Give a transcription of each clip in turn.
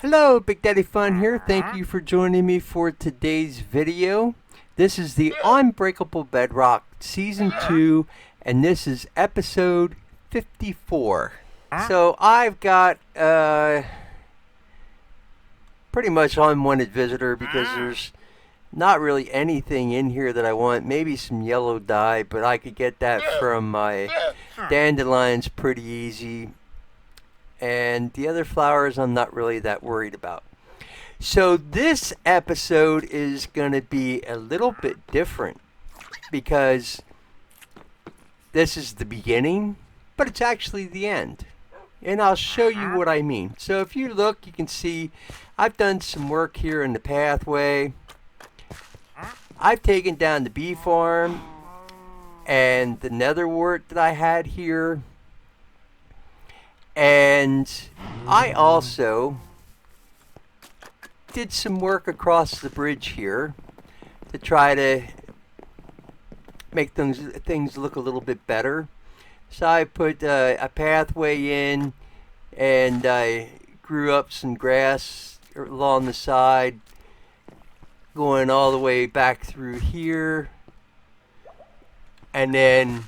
Hello, Big Daddy Fun here. Thank you for joining me for today's video. This is the Unbreakable Bedrock Season 2, and this is episode 54. So I've got pretty much unwanted visitor because there's not really anything in here that I want. Maybe some yellow dye, but I could get that from my dandelions pretty easy. And the other flowers I'm not really that worried about. So this episode is going to be a little bit different because this is the beginning, but it's actually the end. And I'll show you what I mean. So if you look, you can see I've done some work here in the pathway. I've taken down the bee farm and the Nether Wart that I had here. And I also did some work across the bridge here to try to make things look a little bit better. So I put a pathway in, and I grew up some grass along the side, going all the way back through here, and then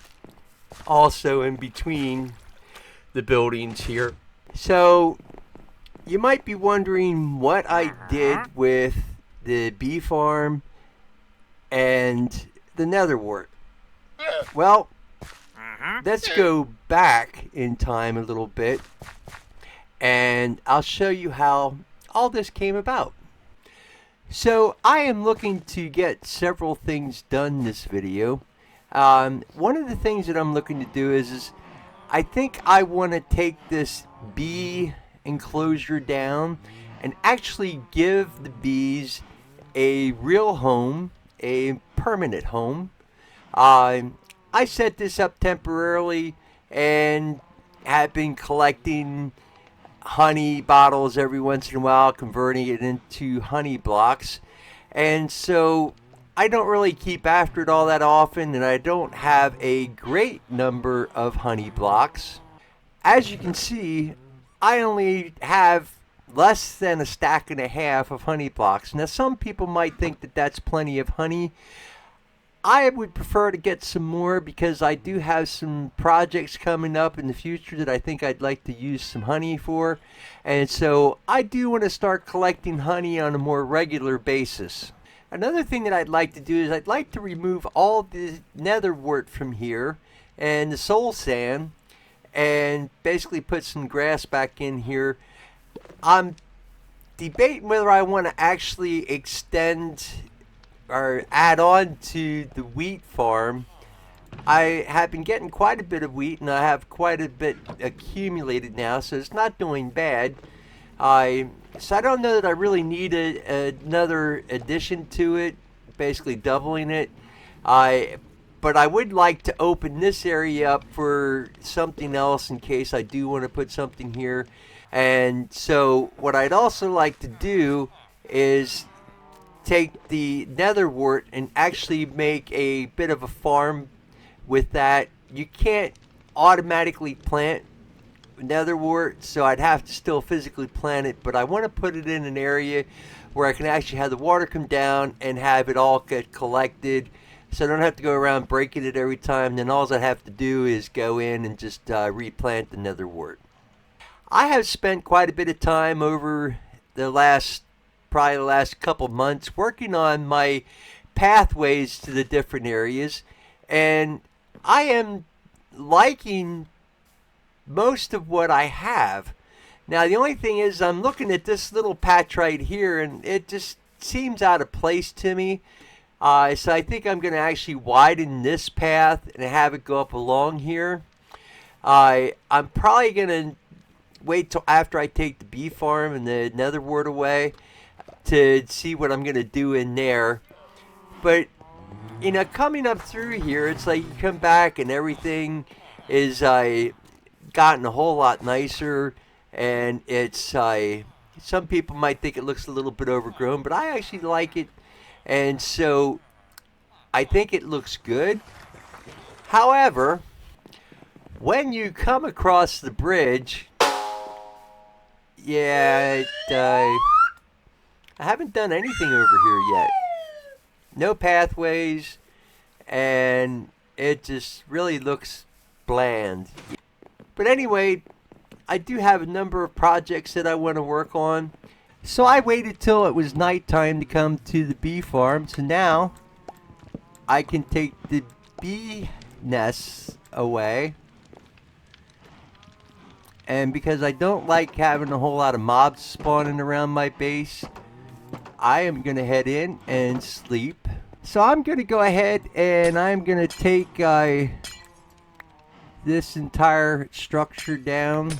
also in between the buildings here. So you might be wondering what I did with the bee farm and the Nether Wart. Well, let's go back in time a little bit, and I'll show you how all this came about. So I am looking to get several things done in this video. One of the things that I'm looking to do is I think I want to take this bee enclosure down and actually give the bees a real home, a permanent home. I set this up temporarily and have been collecting honey bottles every once in a while, converting it into honey blocks. And so I don't really keep after it all that often, and I don't have a great number of honey blocks. As you can see, I only have less than a stack and a half of honey blocks. Now, some people might think that that's plenty of honey. I would prefer to get some more because I do have some projects coming up in the future that I think I'd like to use some honey for. And so I do want to start collecting honey on a more regular basis. Another thing that I'd like to do is I'd like to remove all the Nether Wart from here and the soul sand and basically put some grass back in here. I'm debating whether I want to actually extend or add on to the wheat farm. I have been getting quite a bit of wheat, and I have quite a bit accumulated now, so it's not doing bad. So I don't know that I really need another addition to it, basically doubling it. But I would like to open this area up for something else in case I do want to put something here. And so what I'd also like to do is take the Nether Wart and actually make a bit of a farm with that. You can't automatically plant Nether Wart, so I'd have to still physically plant it, but I want to put it in an area where I can actually have the water come down and have it all get collected, so I don't have to go around breaking it every time. Then all I have to do is go in and just replant the Nether Wart. I have spent quite a bit of time over probably the last couple months working on my pathways to the different areas, and I am liking most of what I have. Now, the only thing is I'm looking at this little patch right here, and it just seems out of place to me. So I think I'm going to actually widen this path and have it go up along here. I'm probably going to wait till after I take the bee farm and the Nether Wart away to see what I'm going to do in there. But, coming up through here, it's like you come back and everything is gotten a whole lot nicer, and it's some people might think it looks a little bit overgrown, but I actually like it, and so I think it looks good. However, when you come across the bridge, Yeah, I haven't done anything over here yet. No pathways, and it just really looks bland. But anyway, I do have a number of projects that I want to work on. So I waited till it was nighttime to come to the bee farm. So now I can take the bee nests away. And because I don't like having a whole lot of mobs spawning around my base, I am going to head in and sleep. So I'm going to go ahead and I'm going to take this entire structure down.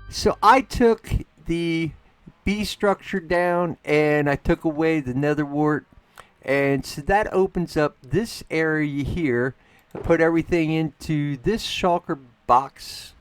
So I took the bee structure down and I took away the Nether Wart, and so that opens up this area here. I put everything into this shulker box.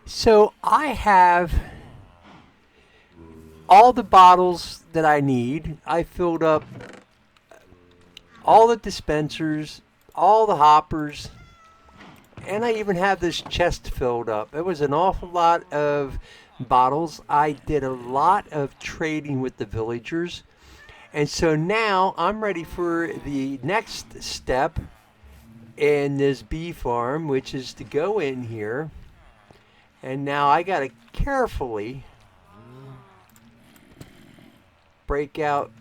So I have all the bottles that I need. I filled up all the dispensers, all the hoppers, and I even have this chest filled up. It was an awful lot of bottles. I did a lot of trading with the villagers. And so now I'm ready for the next step in this bee farm, which is to go in here. And now I got to carefully break out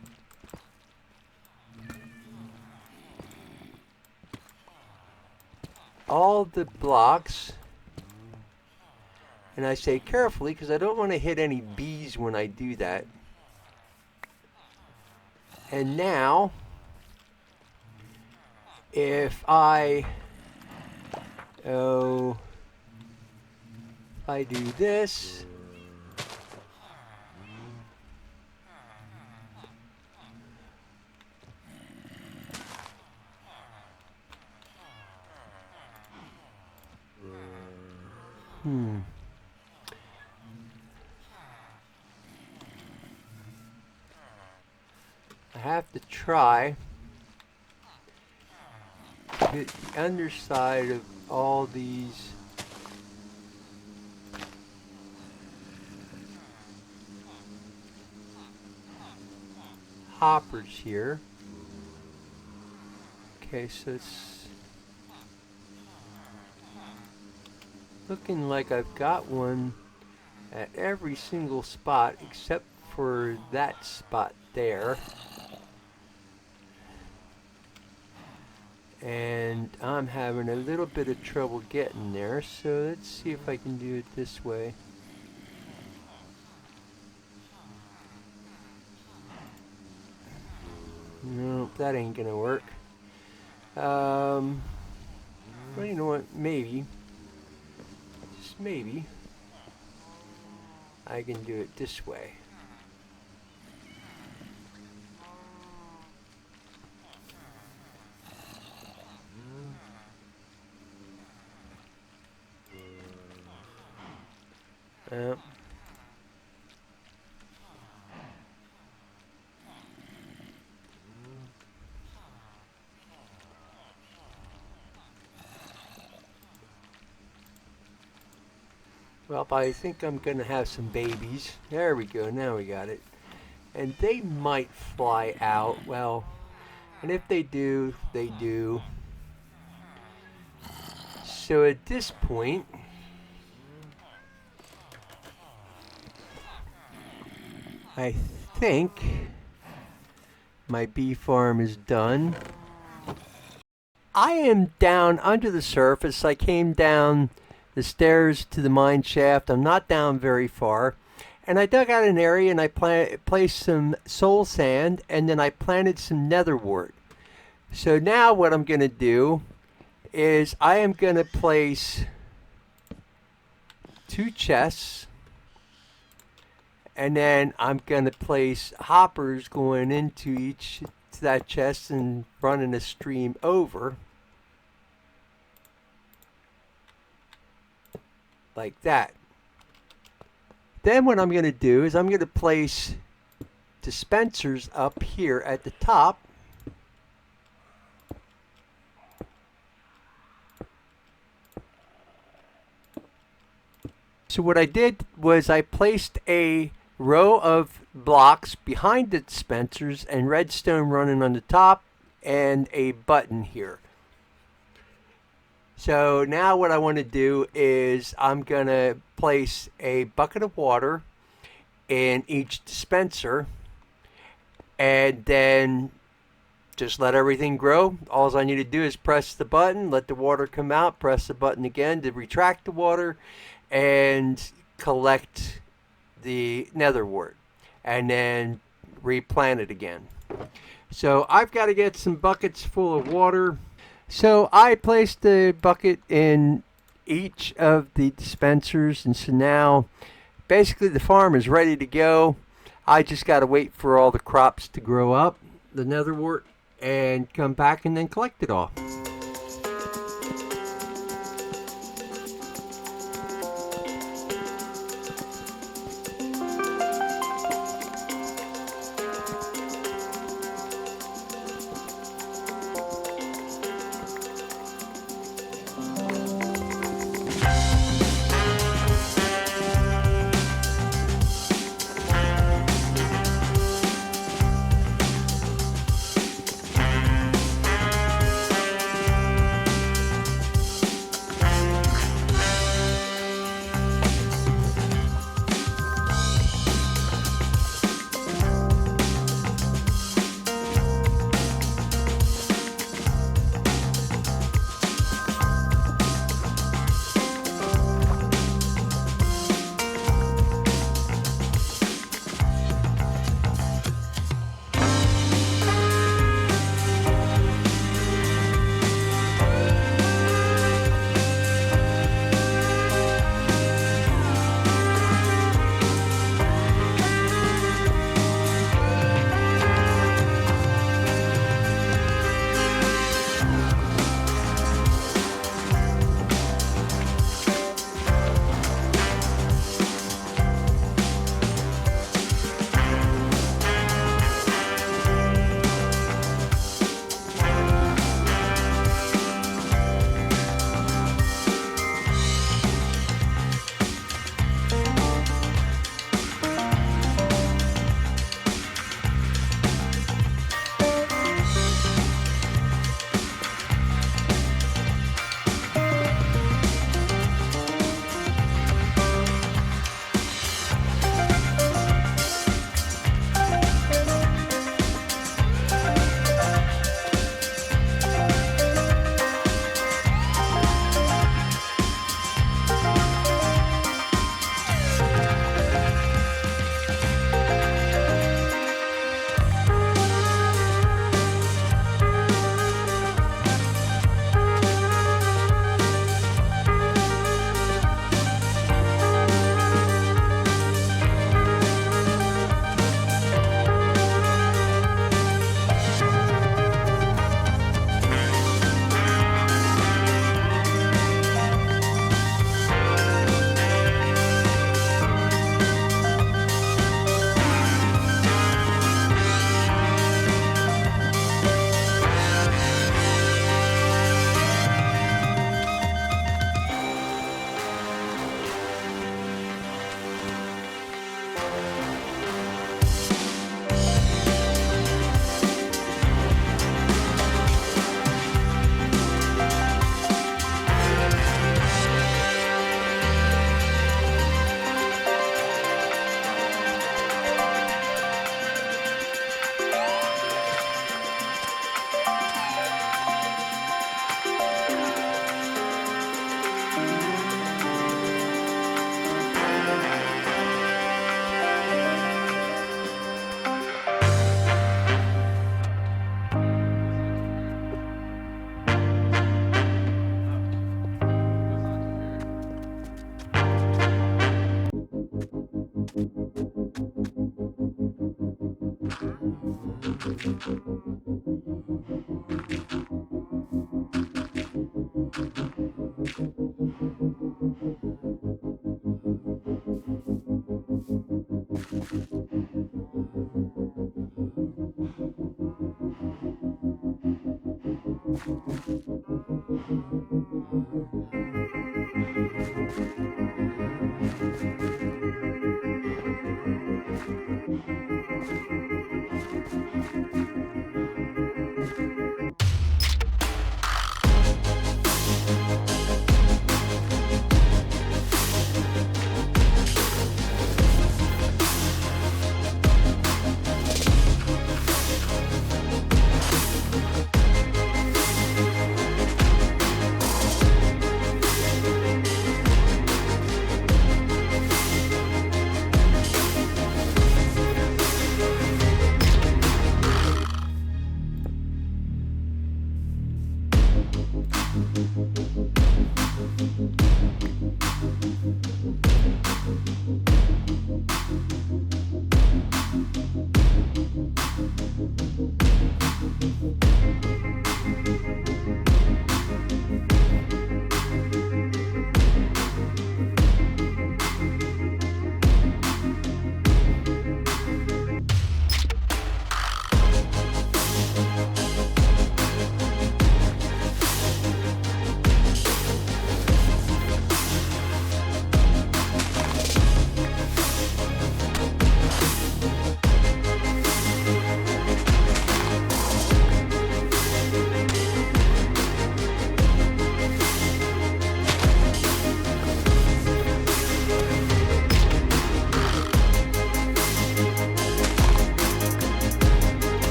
all the blocks. And I say carefully because I don't want to hit any bees when I do that. And now, if I do this, I have to try to hit the underside of all these hoppers here. Okay, so it's looking like I've got one at every single spot except for that spot there. And I'm having a little bit of trouble getting there, so let's see if I can do it this way. Nope, that ain't gonna work. Well, you know what? Maybe, just maybe, I can do it this way. Uh, well, I think I'm gonna have some babies. There we go. Now we got it. And they might fly out. Well, and if they do, they do. So at this point, I think my bee farm is done. I am down under the surface. I came down the stairs to the mine shaft. I'm not down very far. And I dug out an area and I placed some soul sand and then I planted some nether wart. So now what I'm going to do is I am going to place 2 chests and then I'm going to place hoppers going into each to that chest and running a stream over like that. Then what I'm going to do is I'm going to place dispensers up here at the top. So what I did was I placed a row of blocks behind the dispensers and redstone running on the top and a button here. So now what I want to do is I'm going to place a bucket of water in each dispenser and then just let everything grow. All I need to do is press the button, let the water come out, press the button again to retract the water and collect the nether wart and then replant it again. So I've got to get some buckets full of water. So I placed the bucket in each of the dispensers and so now basically the farm is ready to go. I just got to wait for all the crops to grow up, the nether wart, and come back and then collect it all.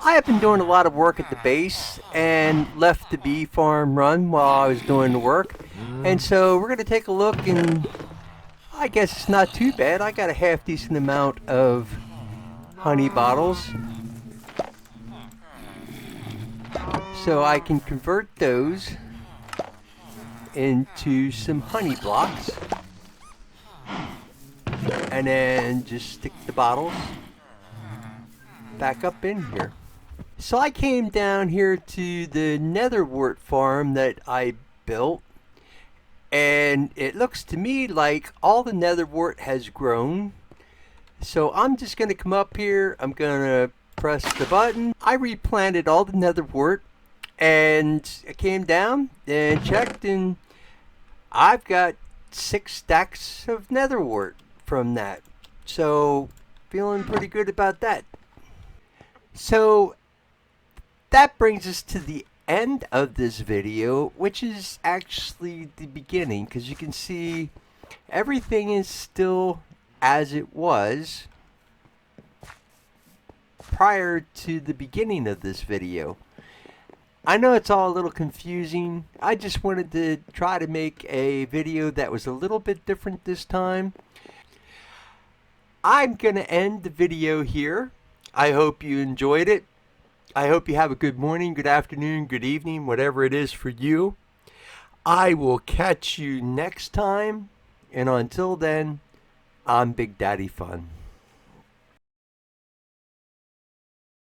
I have been doing a lot of work at the base and left the bee farm run while I was doing the work. And so we're going to take a look, and I guess it's not too bad. I got a half decent amount of honey bottles. So I can convert those into some honey blocks. And then just stick the bottles back up in here. So I came down here to the Nether Wart farm that I built, and it looks to me like all the Nether Wart has grown. So I'm just going to come up here, I'm going to press the button. I replanted all the Nether Wart, and I came down and checked, and I've got 6 stacks of Nether Wart from that. So feeling pretty good about that. So that brings us to the end of this video, which is actually the beginning, because you can see everything is still as it was prior to the beginning of this video. I know it's all a little confusing. I just wanted to try to make a video that was a little bit different this time. I'm going to end the video here. I hope you enjoyed it. I hope you have a good morning, good afternoon, good evening, whatever it is for you. I will catch you next time. And until then, I'm Big Daddy Fun.